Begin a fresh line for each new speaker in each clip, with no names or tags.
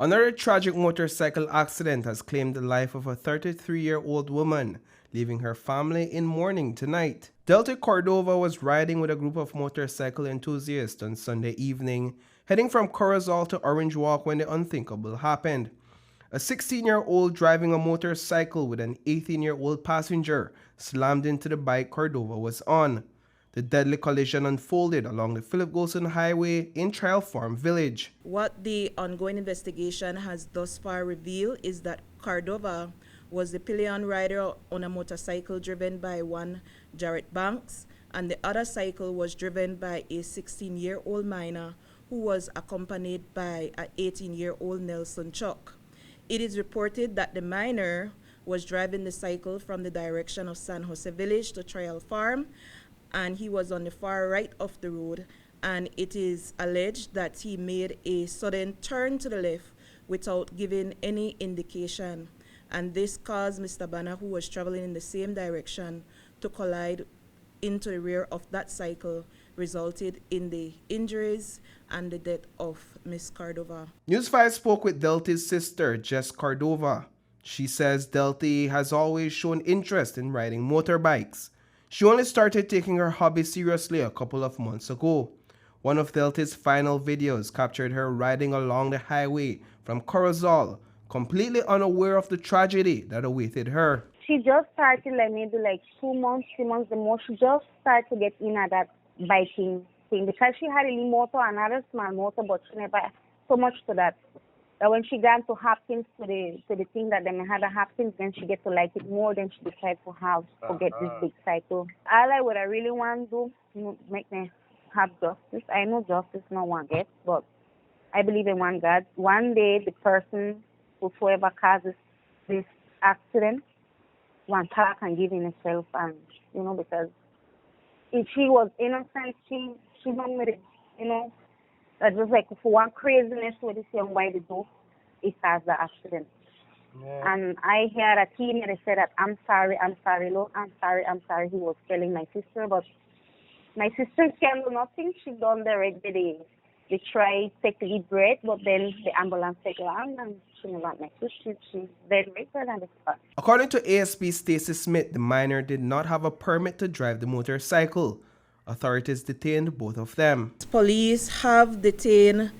Another tragic motorcycle accident has claimed the life of a 33-year-old woman, leaving her family in mourning tonight. Delta Cordova was riding with a group of motorcycle enthusiasts on Sunday evening, heading from Corozal to Orange Walk when the unthinkable happened. A 16-year-old driving a motorcycle with an 18-year-old passenger slammed into the bike Cordova was on. The deadly collision unfolded along the Phillip Goldson Highway in Trial Farm Village.
What the ongoing investigation has thus far revealed is that Cordova was the pillion rider on a motorcycle driven by one Jarrett Banks, and the other cycle was driven by a 16-year-old minor who was accompanied by an 18-year-old Nelson Chuck. It is reported that the minor was driving the cycle from the direction of San Jose Village to Trial Farm, and he was on the far right of the road, and it is alleged that he made a sudden turn to the left without giving any indication, and this caused Mr. Banner, who was traveling in the same direction, to collide into the rear of that cycle, resulted in the injuries and the death of Miss Cordova.
News 5 spoke with Delta's sister, Jess Cordova. She says Delta has always shown interest in riding motorbikes. She only started taking her hobby seriously a couple of months ago. One of Delta's final videos captured her riding along the highway from Corozal, completely unaware of the tragedy that awaited her.
She just started like maybe like 2 months, 3 months the most. She just started to get in at that biking thing because she had a little motor, another small motor, but she never so much to that. But when she got to Hopkins to the thing that they had a Hopkins, then she get to like it more. Then she decided to get this big cycle. All I would I really want to do, make me have justice. I know justice no one gets, but I believe in one God. One day the person whoever causes this accident, one talk and give in herself, and because if she was innocent, she don't with it, That's just like for one craziness with this young boy to do, it caused the accident. Yeah. And I hear a teenager say that I'm sorry, Lord, I'm sorry. He was telling my sister, but my sister can't do nothing. She done the regular. They try take the deep breath, but then the ambulance take long and she never makes it. She's dead right there on the spot.
According to ASP Stacey Smith, the minor did not have a permit to drive the motorcycle. Authorities detained both of them.
Police have detained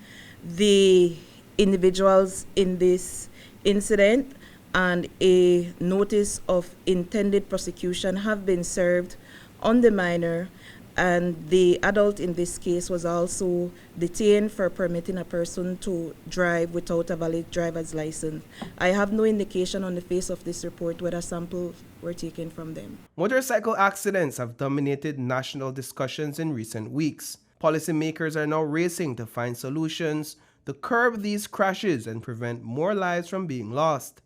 the individuals in this incident, and a notice of intended prosecution have been served on the minor, and the adult in this case was also detained for permitting a person to drive without a valid driver's license. I have no indication on the face of this report whether samples were taken from them.
Motorcycle accidents have dominated national discussions in recent weeks. Policymakers are now racing to find solutions to curb these crashes and prevent more lives from being lost.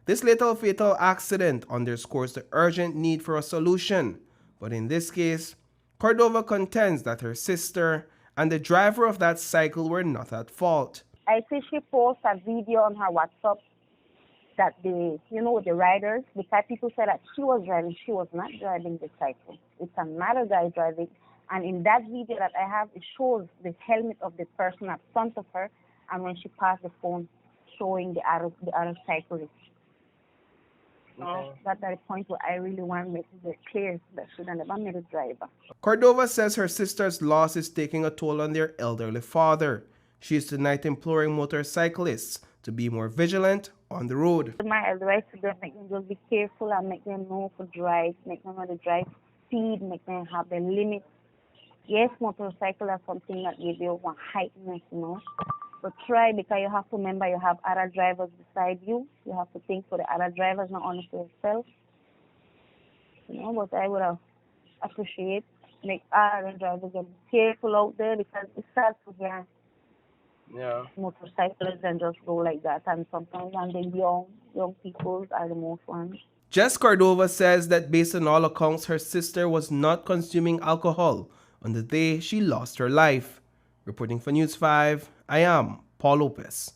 This fatal accident underscores the urgent need for a solution, but in this case, Cordova contends that her sister and the driver of that cycle were not at fault.
I see she posted a video on her WhatsApp that with the riders, because people said that she was driving, she was not driving the cycle. It's another guy driving. And in that video that I have, it shows the helmet of the person in front of her, and when she passed the phone, showing the other cyclist. So that's the point where I really want to make it clear that she never made a driver.
Cordova says her sister's loss is taking a toll on their elderly father. She is tonight imploring motorcyclists to be more vigilant on the road.
My advice to them, make them just be careful and make them know to drive, make them know to drive speed, make them have the limit. Yes, motorcycle are something that gives you one heightness, But try, because you have to remember you have other drivers beside you. You have to think for the other drivers, not only for yourself. But I would appreciate make other drivers be careful out there, because it's sad to hear motorcyclists and just go like that. And sometimes when the young people are the most ones.
Jess Cordova says that based on all accounts, her sister was not consuming alcohol on the day she lost her life. Reporting for News 5, I am Paul Lopez.